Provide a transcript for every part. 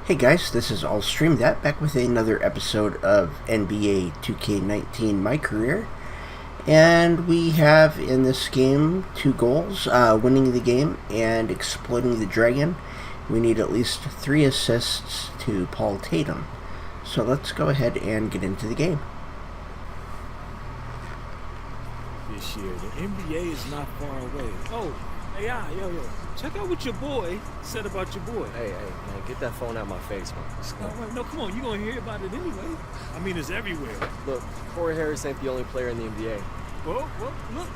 Hey guys, this is All Stream That, back with another episode of NBA 2K19 My Career. And we have in this game two goals, winning the game and exploiting the dragon. We need at least 3 assists to Paul Tatum. So let's go ahead and get into the game. This year, the NBA is not far away. Oh, hey, yo, check out what your boy said about your boy. Hey, man, get that phone out of my face, man. No, come on, you're going to hear about it anyway. I mean, it's everywhere. Look, Corey Harris ain't the only player in the NBA. Well, look.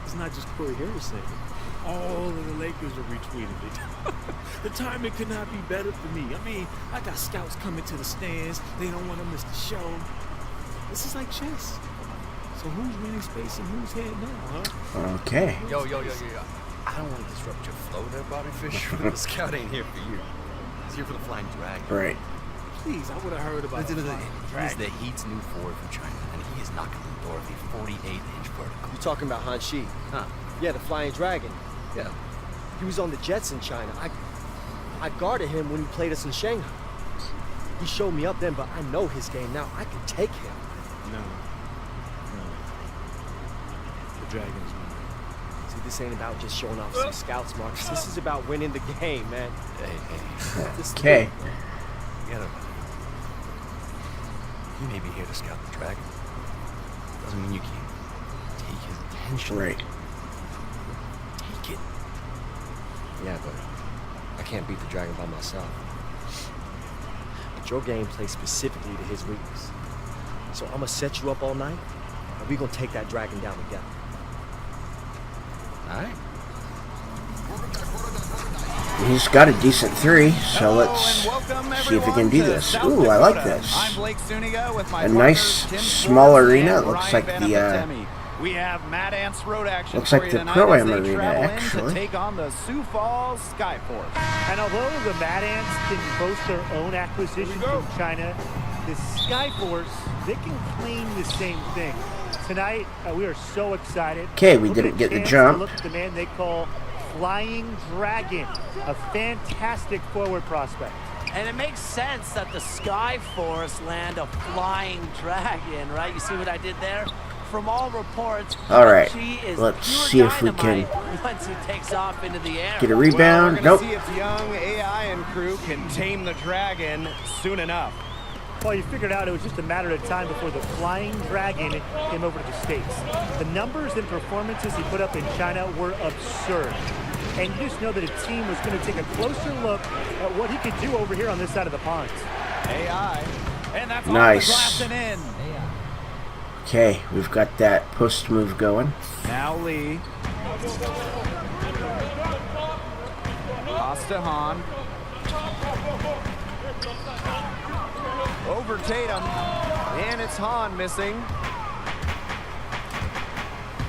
It's not just Corey Harris saying it. All of the Lakers are retweeting it. The timing could not be better for me. I mean, I got scouts coming to the stands. They don't want to miss the show. This is like chess. So who's winning space and who's head now, huh? Okay. Yo. I don't want to disrupt your flow there, Bobby Fish, but the scout ain't here for you. He's here for the Flying Dragon. Right. Please, I would have heard about it. He's the Heat's new forward from China, and he is knocking on the door of the 48-inch vertical. You talking about Han Shi? Huh? Yeah, the Flying Dragon. Yeah. He was on the Jets in China. I guarded him when he played us in Shanghai. He showed me up then, but I know his game now. I can take him. No. The Dragon's winning. See, this ain't about just showing off some scouts, Marcus. This is about winning the game, man. Hey. Okay. You gotta... He may be here to scout the Dragon. Doesn't mean you can't take his attention. Right. Take it. Yeah, but I can't beat the Dragon by myself. But your game plays specifically to his weakness. So I'm gonna set you up all night, and we gonna take that Dragon down together. All right. He's got a decent 3, so let's see if we can do this. Ooh, I like this. A nice small arena. It looks like the we have Mad Ants Road action. looks like the Pro-Am arena, actually. To take on the Sioux Falls SkyForce. And although the Mad Ants can boast their own acquisitions from China, the SkyForce, they can claim the same thing. Tonight, we are so excited. Okay, we didn't get the jump. Look at the man they call Flying Dragon, a fantastic forward prospect. And it makes sense that the SkyForce land a Flying Dragon, right? You see what I did there? From all reports, all right, is let's see if we can once he takes off into the air. Get a rebound. Well, Nope. See if young AI and crew can tame the Dragon soon enough. Well, you figured out it was just a matter of time before the Flying Dragon came over to the States. The numbers and performances he put up in China were absurd. And you just know that a team was going to take a closer look at what he could do over here on this side of the pond. AI. And that's nice. Off the glass and in. Okay, we've got that post move going. Now Lee. Costa Han. Over Tatum. And it's Han missing.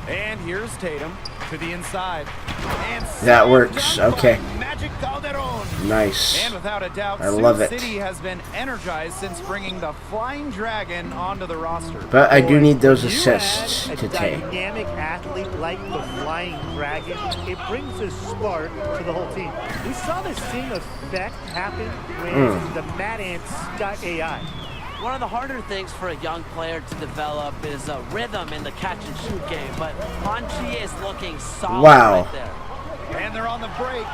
And here's Tatum to the inside. And that works. Okay. Magic Calderon. Nice. And without a doubt, I love Sioux it. City has been energized since bringing the Flying Dragon onto the roster. But I do need those You assists add to a take. dynamic athlete like the Flying Dragon, it brings a spark to the whole team. We saw the same effect happen when the Mad Ants got AI. One of the harder things for a young player to develop is a rhythm in the catch-and-shoot game, but Han Chi is looking solid right there. And they're on the break.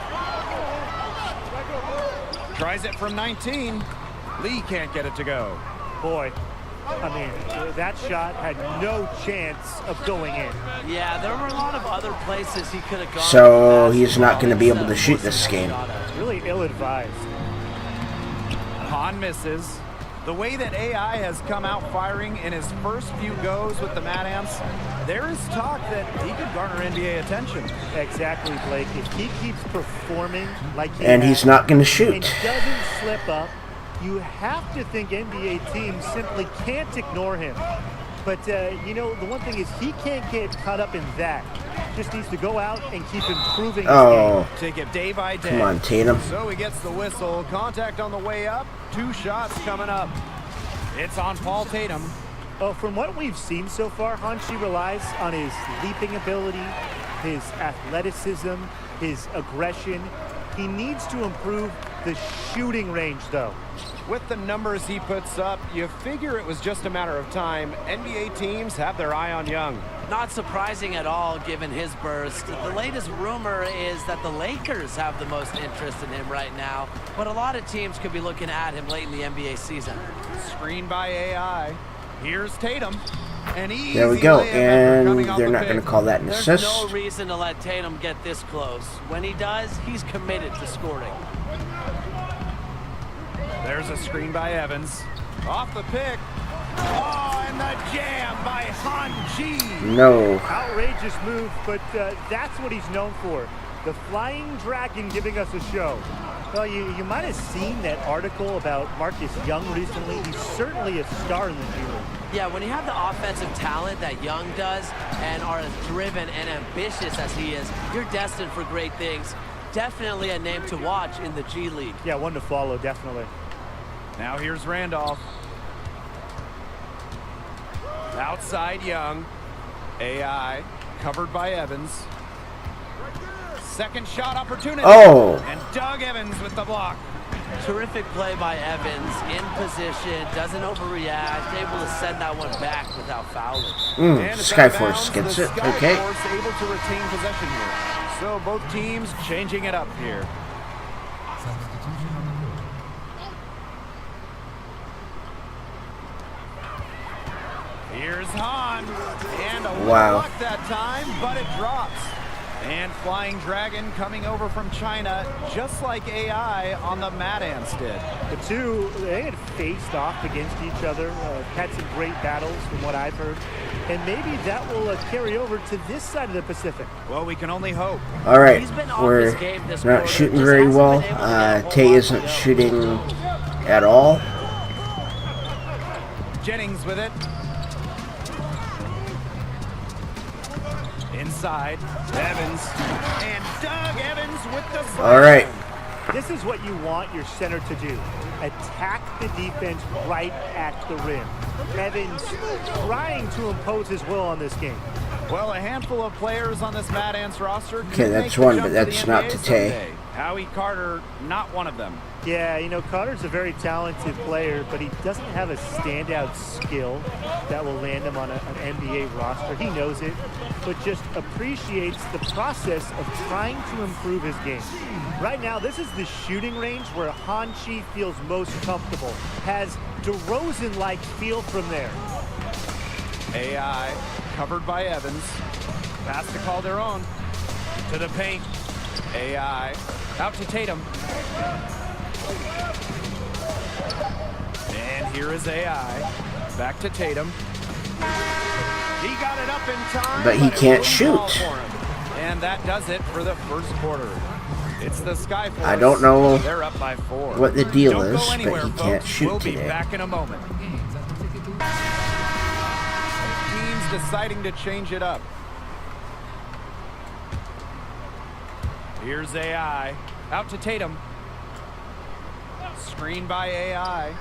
Tries it from 19. Lee can't get it to go. Boy, I mean, that shot had no chance of going in. Yeah, there were a lot of other places he could have gone. So he's not going to be able to shoot this game. Really ill-advised. Han misses. The way that AI has come out firing in his first few goes with the Mad Ants, there is talk that he could garner NBA attention. Exactly, Blake. If he keeps performing like he And has, he's not going to and shoot. doesn't slip up, you have to think NBA teams simply can't ignore him. But, you know, the one thing is he can't get caught up in that. Just needs to go out and keep improving his game. Take it day by day. Come on, Tatum. So he gets the whistle. Contact on the way up. 2 shots coming up. It's on Paul Tatum. Well, from what we've seen so far, Han Chi relies on his leaping ability, his athleticism, his aggression. He needs to improve the shooting range, though. With the numbers he puts up, you figure it was just a matter of time. NBA teams have their eye on Young. Not surprising at all, given his burst. The latest rumor is that the Lakers have the most interest in him right now, but a lot of teams could be looking at him late in the NBA season. Screen by AI. Here's Tatum. There we go, and they're not going to call that an assist. There's no reason to let Tatum get this close. When he does, he's committed to scoring. There's a screen by Evans. Off the pick. Oh, and the jam by Han-Chi. No. Outrageous move, but that's what he's known for. The Flying Dragon giving us a show. Well, you might have seen that article about Marcus Young recently. He's certainly a star in the G League. Yeah, when you have the offensive talent that Young does and are as driven and ambitious as he is, you're destined for great things. Definitely a name to watch in the G League. Yeah, one to follow, definitely. Now here's Randolph. Outside Young. AI covered by Evans. Second shot opportunity. Oh. And Doug Evans with the block. Terrific play by Evans, in position, doesn't overreact, able to send that one back without fouling. And SkyForce gets it. Okay. SkyForce able to retain possession here. So both teams changing it up here. Here's Han. And a block that time, but it drops. And Flying Dragon coming over from China, just like AI on the Mad Ants did. The two, they had faced off against each other, had some great battles from what I've heard. And maybe that will carry over to this side of the Pacific. Well, we can only hope. All right, we're not shooting very well. Tay isn't shooting at all. Jennings with it. Inside, Evans, and Doug Evans with the slam. All right. This is what you want your center to do. Attack the defense right at the rim. Evans trying to impose his will on this game. Well, a handful of players on this Mad Ants roster. Okay, that's one, but that's not to Tay. Howie Carter, not one of them. Yeah, you know, Carter's a very talented player, but he doesn't have a standout skill that will land him on an NBA roster. He knows it, but just appreciates the process of trying to improve his game. Right now, this is the shooting range where Han-Chi feels most comfortable. Has DeRozan-like feel from there. AI covered by Evans. Pass to Calderon. To the paint. AI out to Tatum. And here is AI. Back to Tatum. He got it up in time, but he can't shoot. And that does it for the first quarter. It's the SkyForce. I don't know They're up by 4. what the deal is, Anywhere, but he can't folks. shoot We'll today. be back in a moment. Teams deciding to change it up. Here's AI. Out to Tatum. Screen by AI.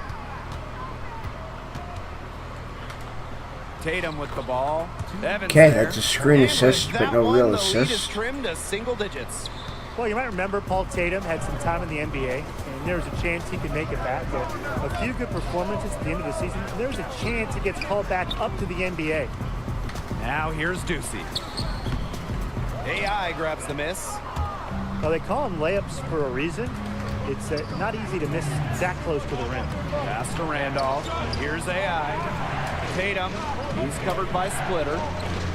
Tatum with the ball. Evans Okay, there. that's a screen And assist, with but that no one, real the lead is assist. trimmed to single digits. Well, you might remember Paul Tatum had some time in the NBA, and there was a chance he could make it back. A few good performances at the end of the season, and there's a chance he gets called back up to the NBA. Now here's Ducey. AI grabs the miss. Well, they call them layups for a reason. It's not easy to miss that close to the rim. Pass to Randolph. Here's AI. Tatum. He's covered by Splitter.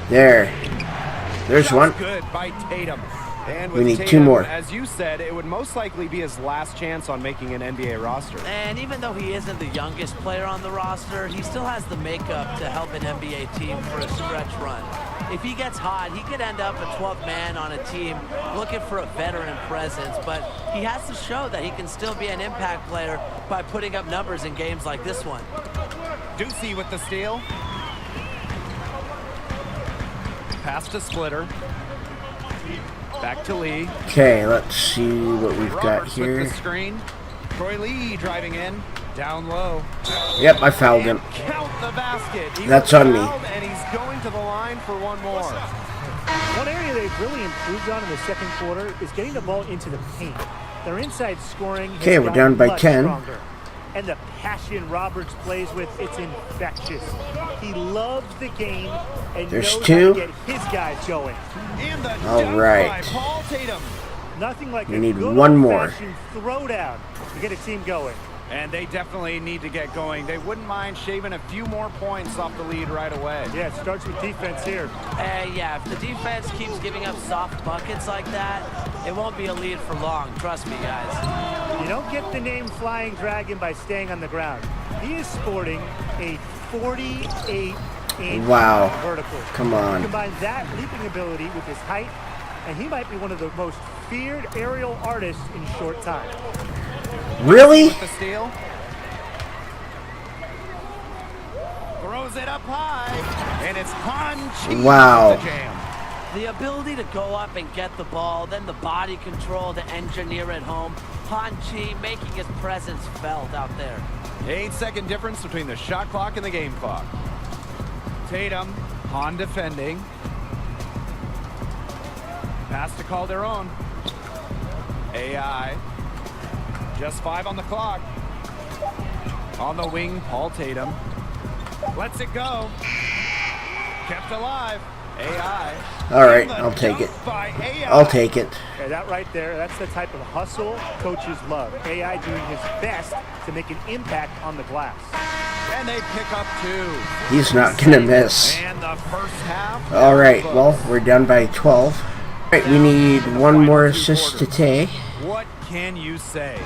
There's Just one. good by Tatum. And We with need Tatum, 2 more. As you said, it would most likely be his last chance on making an NBA roster. And even though he isn't the youngest player on the roster, he still has the makeup to help an NBA team for a stretch run. If he gets hot, he could end up a 12th man on a team looking for a veteran presence, but he has to show that he can still be an impact player by putting up numbers in games like this one. Ducey with the steal. Pass to Splitter. Back to Lee. Okay, let's see what we've got Roberts with here. the screen. Troy Lee driving in. Down low. Yep, I fouled him. And count the basket. He That's was on me. fouled, and he's going to the line for one more. One area they've really improved on in the second quarter is getting the ball into the paint. Their inside scoring has Okay, we're gotten down by much 10. stronger. And the passion Roberts plays with, it's infectious. He loves the game and There's knows two. how to get his guys going. And the All dunk right. by Paul Tatum. Nothing like We a need good one more. old-fashioned throwdown to get a team going. And they definitely need to get going. They wouldn't mind shaving a few more points off the lead right away. Yeah, it starts with defense here. Yeah, if the defense keeps giving up soft buckets like that, it won't be a lead for long. Trust me, guys. You don't get the name Flying Dragon by staying on the ground. He is sporting a 48-inch Wow. vertical. Come on. Combine that leaping ability with his height, and he might be one of the most feared aerial artists in short time. Really? With the steal. Throws it up high. And it's Han Chi Wow. with the jam. The ability to go up and get the ball, then the body control to engineer it home. Han Chi making his presence felt out there. 8-second difference between the shot clock and the game clock. Tatum, Han defending. Pass to Calderon. AI. Just 5 on the clock. On the wing, Paul Tatum. Lets it go. Kept alive. AI. All right, And the I'll take dunk it. by AI. I'll take it. Yeah, that right there, that's the type of hustle coaches love. AI doing his best to make an impact on the glass. And they pick up 2. He's not gonna miss. And the first half. All right, well, we're down by 12. All right, we need one more assist to Tay. What can you say?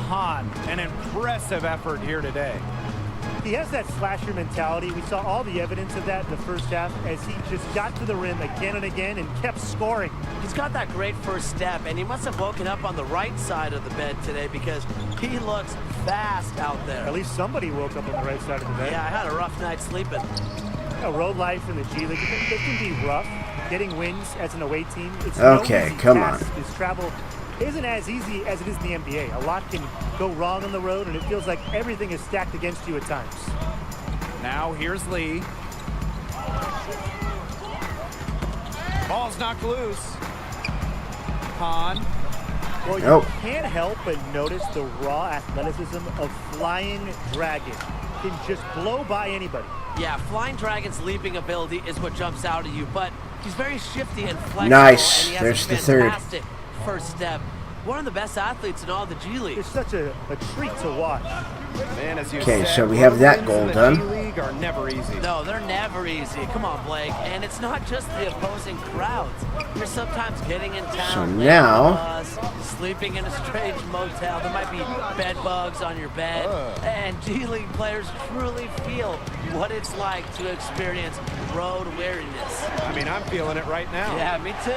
Han, an impressive effort here today. He has that slasher mentality. We saw all the evidence of that in the first half as he just got to the rim again and again and kept scoring. He's got that great first step, and he must have woken up on the right side of the bed today because he looks fast out there. At least somebody woke up on the right side of the bed. Yeah, I had a rough night sleeping. You know, road life in the G League, it can be rough. Getting wins as an away team, it's Okay, no easy come task. on. His travel isn't as easy as it is in the NBA. A lot can go wrong on the road, and it feels like everything is stacked against you at times. Now here's Lee. Ball's knocked loose. Han. Well, Nope. you can't help but notice the raw athleticism of Flying Dragon. Can just blow by anybody. Yeah, Flying Dragon's leaping ability is what jumps out at you, but he's very shifty and flexible. Nice. And he has There's a the third. fantastic first step. One of the best athletes in all the G League. It's such a treat to watch. Man, as you Okay, said, so we have that wins goal in the done. G League are never easy. No, they're never easy. Come on, Blake. And it's not just the opposing crowds. You're sometimes getting in town, So laying now- on the bus, sleeping in a strange motel. There might be bed bugs on your bed. And G League players truly feel what it's like to experience road weariness. I mean, I'm feeling it right now. Yeah, me too.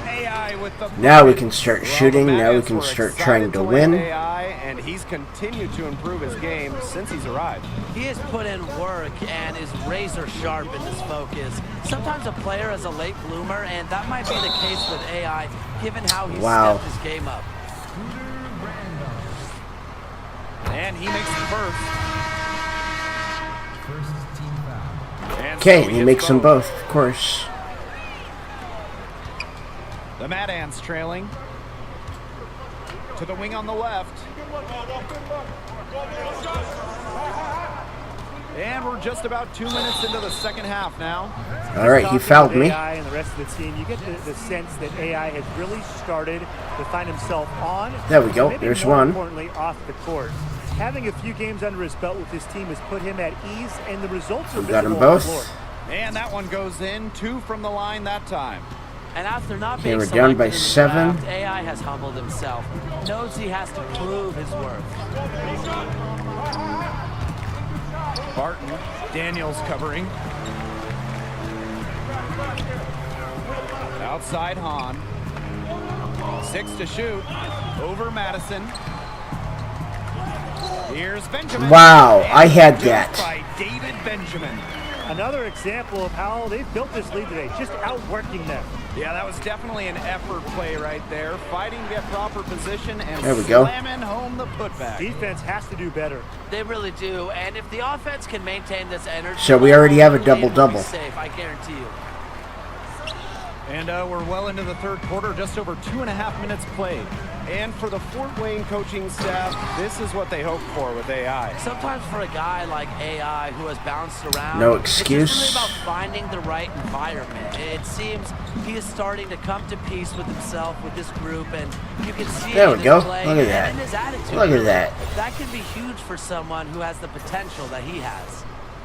AI with the Now we can start Well, shooting. the Now we Magic can were start excited trying to land win. AI, and he's continued to improve his game since he's arrived. He has put in work and is razor sharp in his focus. Sometimes a player is a late bloomer, and that might be the case with AI, given how he's Wow. stepped his game up. And he makes the first. And Okay, so he hits makes them both, of course. The Mad Ants trailing. To the wing on the left. And we're just about 2 minutes into the second half now. All right, he Talking fouled with me. AI and the rest of the team, you get the sense that AI has really started to find himself on. There we go. maybe There's more one. Importantly, off the court. Having a few games under his belt with his team has put him at ease, and the results are We got them visible on the both. floor. And that one goes in. 2 from the line that time. And after not Okay, being we're selected down by in the 7. draft, AI has humbled himself. Knows he has to prove his worth. Barton. Daniels covering. Outside Han. 6 to shoot. Over Madison. Here's Benjamin. Wow, I had Duped that. by David Benjamin. Another example of how they've built this lead today, just outworking them. Yeah, that was definitely an effort play right there. Fighting to get proper position and There we go. slamming home the putback. Defense has to do better. They really do. And if the offense can maintain this energy, So we already have a the game will be double-double. safe, I guarantee you. And we're well into the third quarter, just over 2.5 minutes played. And for the Fort Wayne coaching staff, this is what they hope for with AI. Sometimes for a guy like AI who has bounced around, no excuse. It's just really about finding the right environment. It seems he is starting to come to peace with himself, with this group, and you can see there it we in go. his play Look at that. and his attitude. Look at that. That can be huge for someone who has the potential that he has.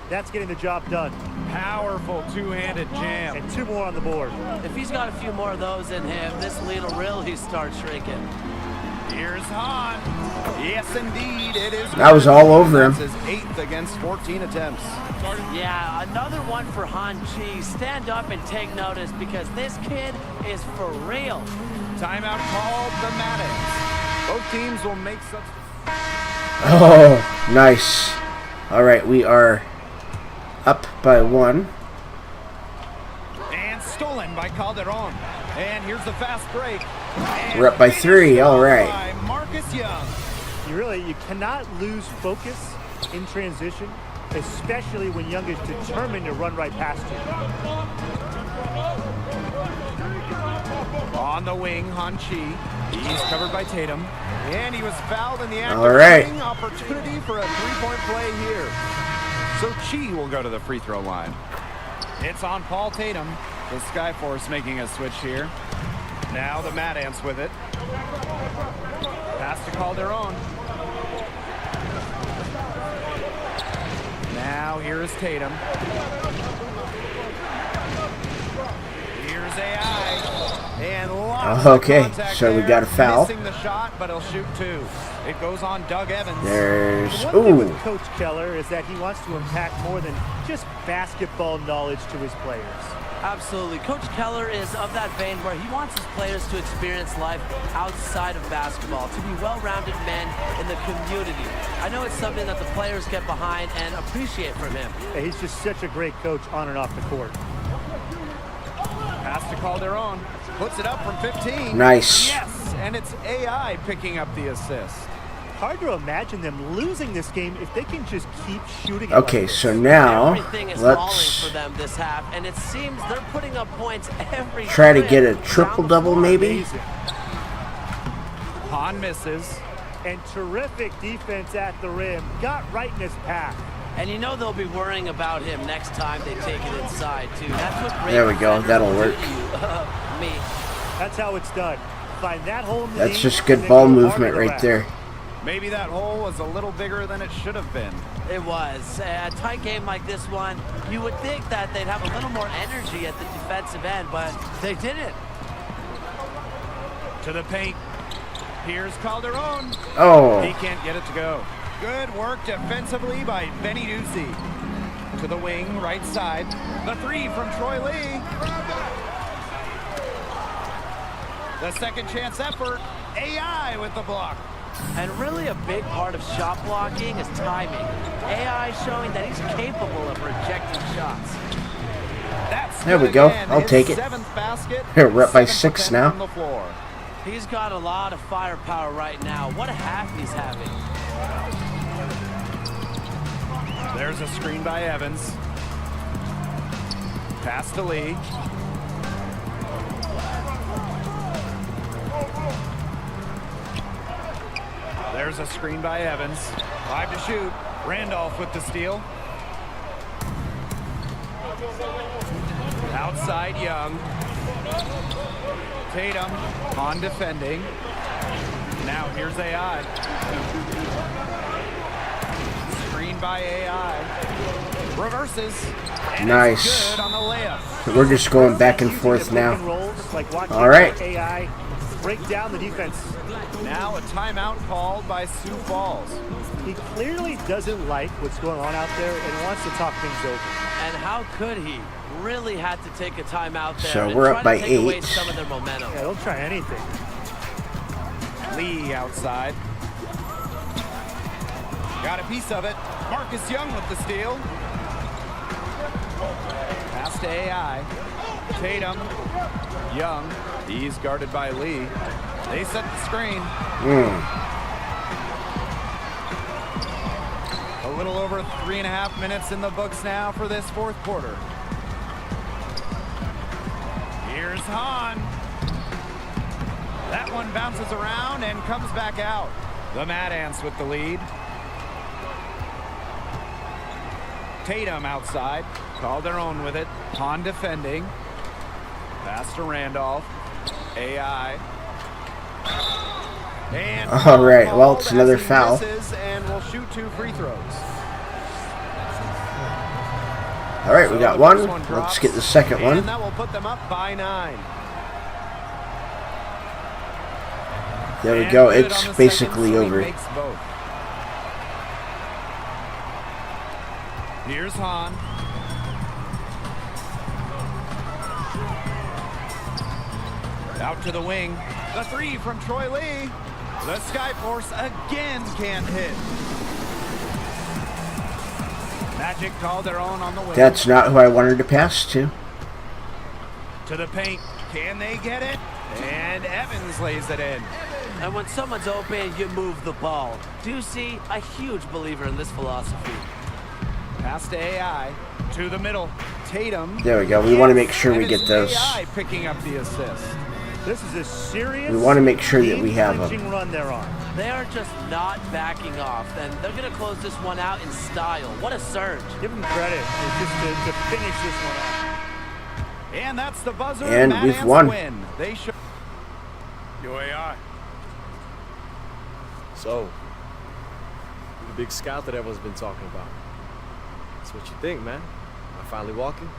That's getting the job done. Powerful two-handed jam. And 2 more on the board. If he's got a few more of those in him, this lead will really start shrinking. Here's Han. Yes, indeed, it is. That was all over him. That's his 8th against 14 attempts. Yeah, another one for Han Chi. Stand up and take notice because this kid is for real. Timeout called the Maddox. Both teams will make substitutions. Oh, nice. All right, we are up by 1. And stolen by Calderon. And here's the fast break. And We're up by 3. All right. by Marcus Young. You cannot lose focus in transition, especially when Young is determined to run right past you. On the wing, Han Chi. He's covered by Tatum. And he was fouled in the act All of right. shooting. Opportunity for a three-point play here. So Chi will go to the free throw line. It's on Paul Tatum. The SkyForce making a switch here. Now the Mad Ants with it. Pass to Calderon. Now here is Tatum. Here's AI. And lots Okay, of contact so we there. got a foul. Missing the shot, but he'll shoot 2. It goes on Doug Evans. There's The one thing with ooh. Coach Keller is that he wants to impact more than just basketball knowledge to his players. Absolutely. Coach Keller is of that vein where he wants his players to experience life outside of basketball, to be well-rounded men in the community. I know it's something that the players get behind and appreciate from him. Yeah, he's just such a great coach on and off the court. Pass to Calderon. Puts it up from 15. Nice. Yes, and it's AI picking up the assist. Hard to imagine them losing this game if they can just keep shooting. Okay, like so now Everything is falling let's for them this half, and it seems they're putting up points every try to trip get a down the triple-double floor. maybe. Amazing. Han misses. And terrific defense at the rim. Got right in his path. And you know they'll be worrying about him next time they take it inside, too. That's what great There we go. defenders That'll will work. do to you. Me. That's how it's done. Find that hole in the That's knee, just and good then ball go hard movement to the right rack. there. Maybe that hole was a little bigger than it should have been. It was. A tight game like this one, you would think that they'd have a little more energy at the defensive end, but they didn't. To the paint. Here's Calderon. He Oh, can't get it to go. Good work defensively by Benny Ducey. To the wing, right side. The 3 from Troy Lee. The second chance effort. AI with the block. And really a big part of shot blocking is timing. AI showing that he's capable of rejecting shots. That's There good we go. again. I'll His take it. 7th basket. We're up by 7 for 6 10 now. From the floor. He's got a lot of firepower right now. What a half he's having. There's a screen by Evans. Pass to Lee. There's a screen by Evans. 5 to shoot. Randolph with the steal. Outside Young. Tatum on defending. Now here's AI. Screen by AI. Reverses. And Nice. it's good on the layup. we're just going back and forth Using the pick and now. rolls, like watching All right. AI break down the defense. Now a timeout called by Sioux Falls. He clearly doesn't like what's going on out there and wants to talk things over. And how could he? Really had to take a timeout there. So and we're try up by to take away 8. some of their momentum. Yeah, don't try anything. Lee outside. Got a piece of it. Marcus Young with the steal. Pass to AI. Tatum. Young. He's guarded by Lee. They set the screen. A little over 3.5 minutes in the books now for this fourth quarter. Here's Here's Han. That one bounces around and comes back out. The Mad Ants with the lead. Tatum outside. Called their own with it. Han defending. Pass to Randolph. AI. And all right, well, it's another foul. And we'll shoot 2 free throws. All right, we got one. Let's get the second one. And that will put them up by 9. There we go. It's basically over. Here's Han. Out to the wing. The 3 from Troy Lee. The SkyForce again can't hit. Magic called their own on the wing. That's not who I wanted to pass to. To the paint. Can they get it? And Evans lays it in. And when someone's open, you move the ball. Ducey, a huge believer in this philosophy. Pass to AI. To the middle. Tatum. There we go. We want to make sure we get those. AI picking up the assist. This is a serious. We want to make sure that we have them. Run they're on. They are just not backing off, and they're going to close this one out in style. What a surge. Give them credit just to finish this one off. And that's the buzzer. And we've won. Win. They show. Yo, AI. So, you're the big scout that everyone's been talking about. That's what you think, man. Am I finally walking?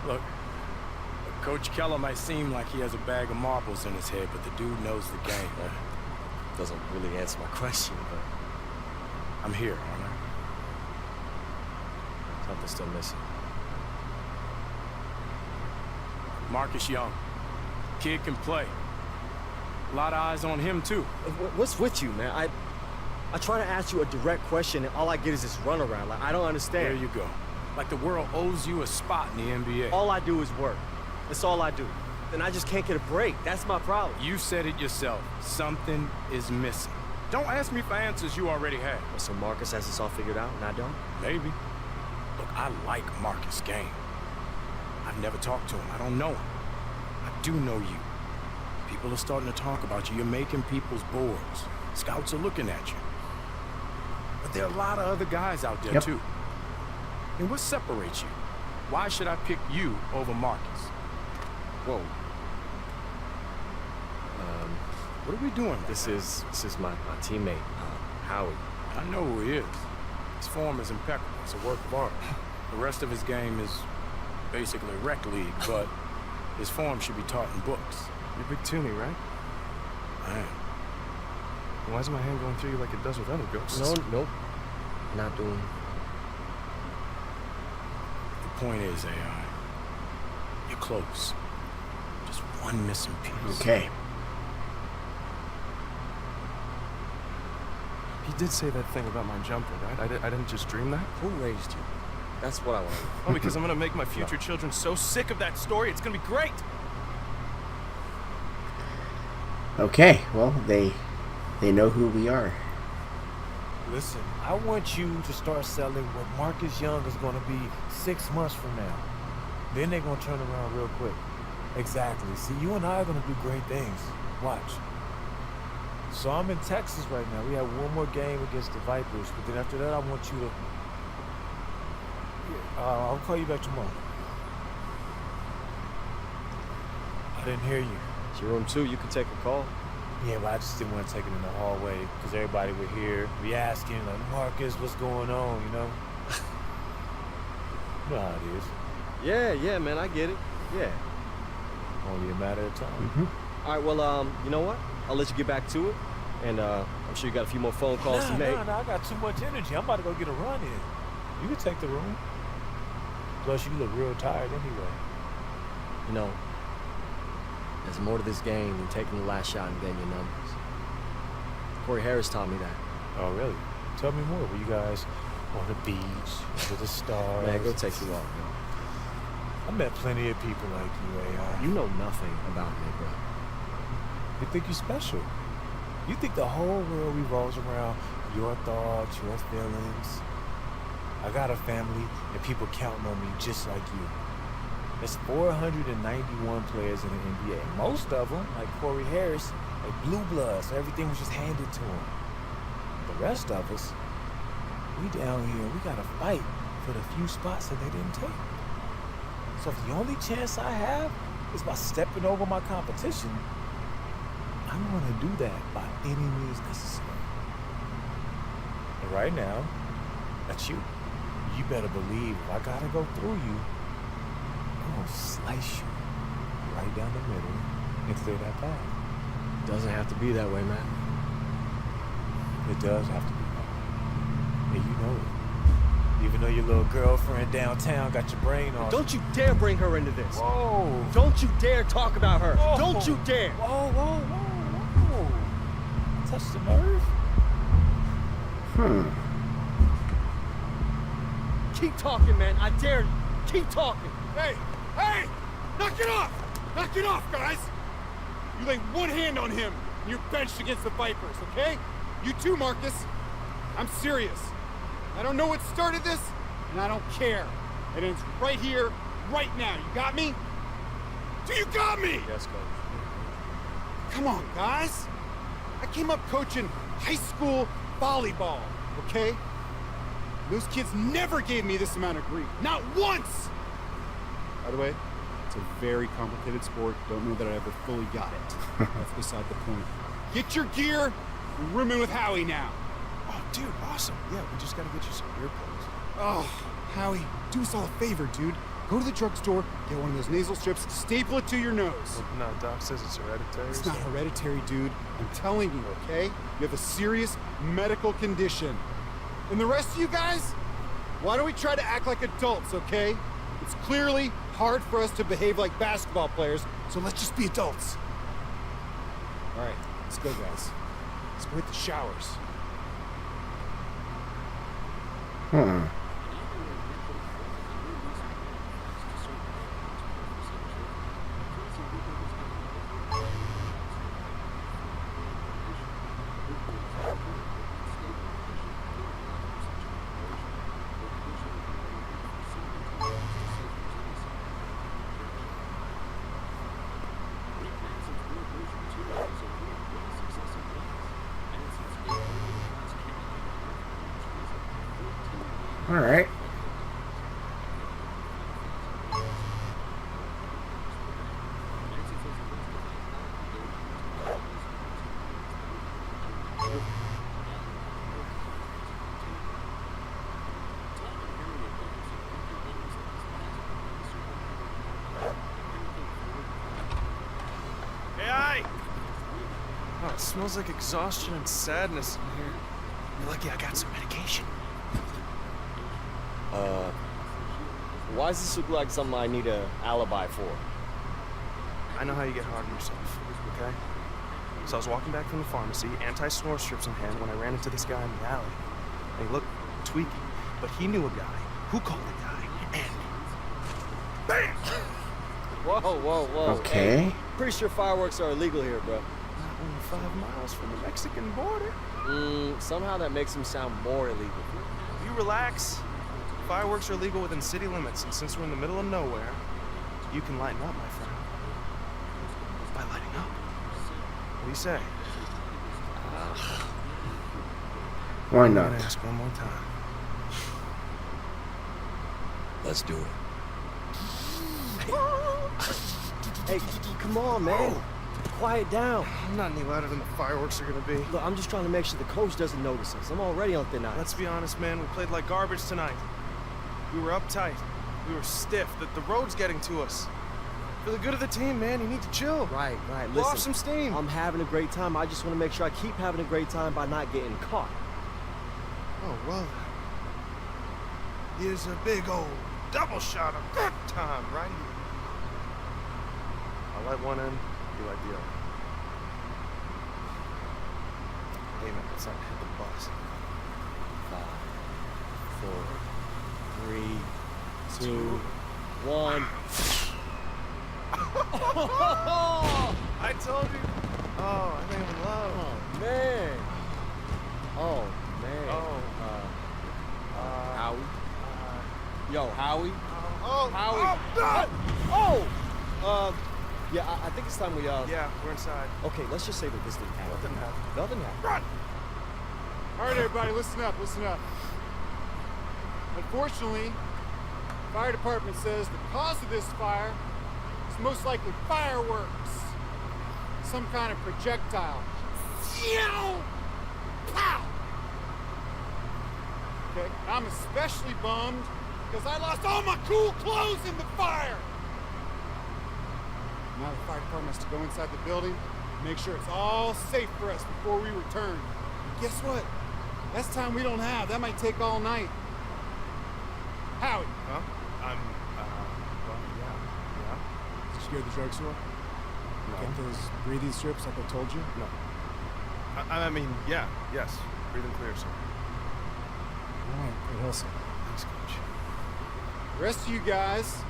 Look, Coach Keller might seem like he has a bag of marbles in his head, but the dude knows the game. Doesn't really answer my question, but I'm here, aren't I? something's still missing. Marcus Young. Kid can play. A lot of eyes on him, too. What's with you, man? I try to ask you a direct question, and all I get is this runaround. Like, I don't understand. There you go. Like the world owes you a spot in the NBA. All I do is work. That's all I do. And I just can't get a break. That's my problem. You said it yourself. Something is missing. Don't ask me for answers you already have. So Marcus has this all figured out, and I don't? Maybe. Look, I like Marcus' game. I've never talked to him. I don't know him. I do know you. People are starting to talk about you. You're making people's boards. Scouts are looking at you. But there are a lot of other guys out there, too. And what separates you? Why should I pick you over Marcus? Whoa. What are we doing? This is my teammate, Howie. I know who he is. His form is impeccable. It's a work of art. The rest of his game is basically rec league, but his form should be taught in books. You're Big Tooney, right? I am. Why is my hand going through you like it does with other ghosts? Nope. Not doing. The point is, AI, you're close. Just one missing piece. Okay. He did say that thing about my jumper, right? I didn't just dream that? Who raised you? That's what I want. Oh, because I'm gonna make my future children so sick of that story, it's gonna be great! Okay, well, they know who we are. Listen, I want you to start selling what Marcus Young is going to be 6 months from now. Then they're going to turn around real quick. Exactly. See, you and I are going to do great things. Watch. So I'm in Texas right now. We have one more game against the Vipers. But then after that, I want you to... I'll call you back tomorrow. I didn't hear you. It's your room too. You can take a call. Yeah, but I just didn't want to take it in the hallway because everybody would hear me asking, like, Marcus, what's going on, you know? You know how it is. Yeah, man, I get it. Yeah. Only a matter of time. Mm-hmm. All right, well, you know what? I'll let you get back to it. And I'm sure you got a few more phone calls to make. No, I got too much energy. I'm about to go get a run in. You can take the room. Plus, you look real tired anyway. You know, there's more to this game than taking the last shot and getting your numbers. Corey Harris taught me that. Oh, really? Tell me more. Were you guys on the beach, with the stars? Man, go take you off, yo. I met plenty of people like you, AI. You know nothing about me, bro. You think you're special. You think the whole world revolves around your thoughts, your feelings. I got a family, and people counting on me just like you. There's 491 players in the NBA. Most of them, like Corey Harris, like blue bloods, so everything was just handed to him. The rest of us, we down here, we gotta fight for the few spots that they didn't take. So if the only chance I have is by stepping over my competition, I'm gonna do that by any means necessary. And right now, that's you. You better believe if I gotta go through you, I'm gonna slice you right down the middle and clear that path. Doesn't have to be that way, man. It does have to be that way. And you know it. Even though your little girlfriend downtown got your brain on. Don't you dare bring her into this. Whoa. Don't you dare talk about her. Whoa. Don't you dare. Whoa, whoa, whoa, whoa. Touch the nerve. Keep talking, man. I dare you. Keep talking. Hey! Hey! Knock it off! Knock it off, guys! You lay one hand on him, and you're benched against the Vipers, okay? You too, Marcus. I'm serious. I don't know what started this, and I don't care. It ends right here, right now. You got me? Do you got me? Yes, coach. Come on, guys. I came up coaching high school volleyball, okay? Those kids never gave me this amount of grief. Not once! By the way, it's a very complicated sport. Don't know that I ever fully got it. That's beside the point. Get your gear. We're rooming with Howie now. Oh, dude, awesome. Yeah, we just gotta get you some earplugs. Oh, Howie, do us all a favor, dude. Go to the drugstore, get one of those nasal strips, staple it to your nose. No, Doc says it's hereditary. It's not hereditary, dude. I'm telling you, okay? You have a serious medical condition. And the rest of you guys, why don't we try to act like adults, okay? It's clearly hard for us to behave like basketball players, so let's just be adults. All right, let's go, guys. Let's go hit the showers. All right. Hey! Oh, it smells like exhaustion and sadness in here. You're lucky I got some medication. Why does this look like something I need an alibi for? I know how you get hard on yourself, okay? So I was walking back from the pharmacy, anti-snore strips in hand, when I ran into this guy in the alley. And he looked tweaky, but he knew a guy who called a guy, and BAM! Whoa, whoa, whoa. Okay. Hey, pretty sure fireworks are illegal here, bro. Not only 5 miles from the Mexican border. Somehow that makes them sound more illegal. You relax. Fireworks are legal within city limits, and since we're in the middle of nowhere, you can lighten up, my friend. By lighting up. What do you say? Why I'm not? gonna ask one more time. Let's do it. Hey, come on, man. Quiet down. I'm not any louder than the fireworks are gonna be. Look, I'm just trying to make sure the coach doesn't notice us. I'm already on thin ice. Let's be honest, man. We played like garbage tonight. We were uptight. We were stiff. The road's getting to us. For the good of the team, man, you need to chill. Right. Blow Listen, off some steam. I'm having a great time. I just want to make sure I keep having a great time by not getting caught. Oh, well. Here's a big old double shot of good time right here. I'll light one end, you light the other. Hey, man, let's not hit the bus. 5, 4, 3, 2, 1. I told you. Oh, I think I'm in love. Oh, man. Oh, man. Oh. Howie? Yo, Howie? Oh, Howie. Oh, no! Oh! Yeah, I think it's time we, Yeah, we're inside. Okay, let's just say that this didn't happen. Nothing happened. Nothing happened. Run! All right, everybody, listen up, listen up. Unfortunately, the fire department says the cause of this fire is most likely fireworks. Some kind of projectile. Pow! Okay, I'm especially bummed because I lost all my cool clothes in the fire. Now the fire department has to go inside the building, make sure it's all safe for us before we return. And guess what? That's time we don't have. That might take all night. Howie. Huh? Well, yeah. Did you go to the drugstore? No. Get those breathing strips like I told you? No. I mean, yeah, yes. Breathing clear, sir. All right, good hustle. Thanks, Coach. The rest of you guys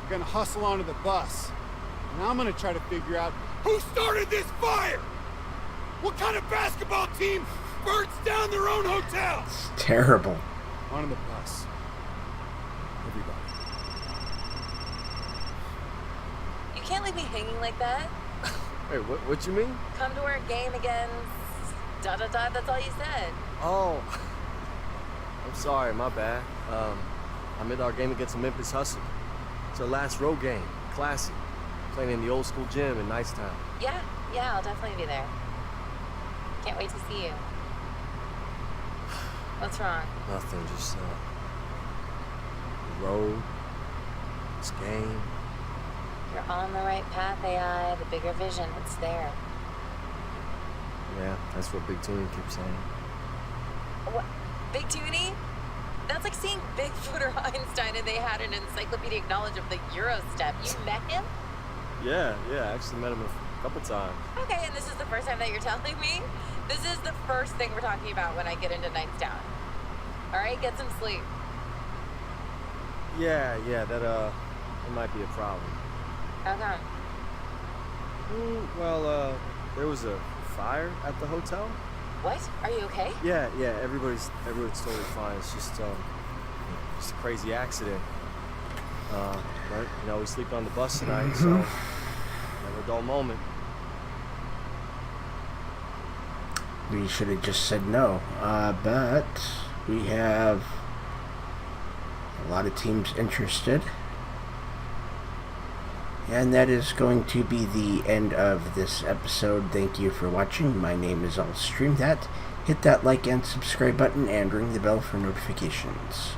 are gonna hustle onto the bus. And I'm gonna try to figure out who started this fire! What kind of basketball team burns down their own hotel? It's terrible. On the bus. Everybody. You can't leave me hanging like that. Hey, what you mean? Come to our game against... That's all you said. Oh. I'm sorry, my bad. I'm at our game against the Memphis Hustle. It's our last road game. Classic. Playing in the old school gym in Nicetown. Yeah, I'll definitely be there. Can't wait to see you. What's wrong? Nothing, just, the road, this game. You're on the right path, AI. The bigger vision, it's there. Yeah, that's what Big Tune keeps saying. What? Big Toonie? That's like seeing Bigfoot or Einstein and they had an encyclopedic knowledge of the Euro step. You met him? Yeah, I actually met him a couple times. Okay, and this is the first time that you're telling me? This is the first thing we're talking about when I get into Nightstown. All right, get some sleep. Yeah, that might be a problem. How come? Well, there was a fire at the hotel. What? Are you okay? Yeah, everybody's totally fine. It's just a crazy accident. But we sleep on the bus tonight, so never a dull moment. We should have just said no, but we have a lot of teams interested. And that is going to be the end of this episode. Thank you for watching. My name is I'll Stream That. Hit that like and subscribe button and ring the bell for notifications.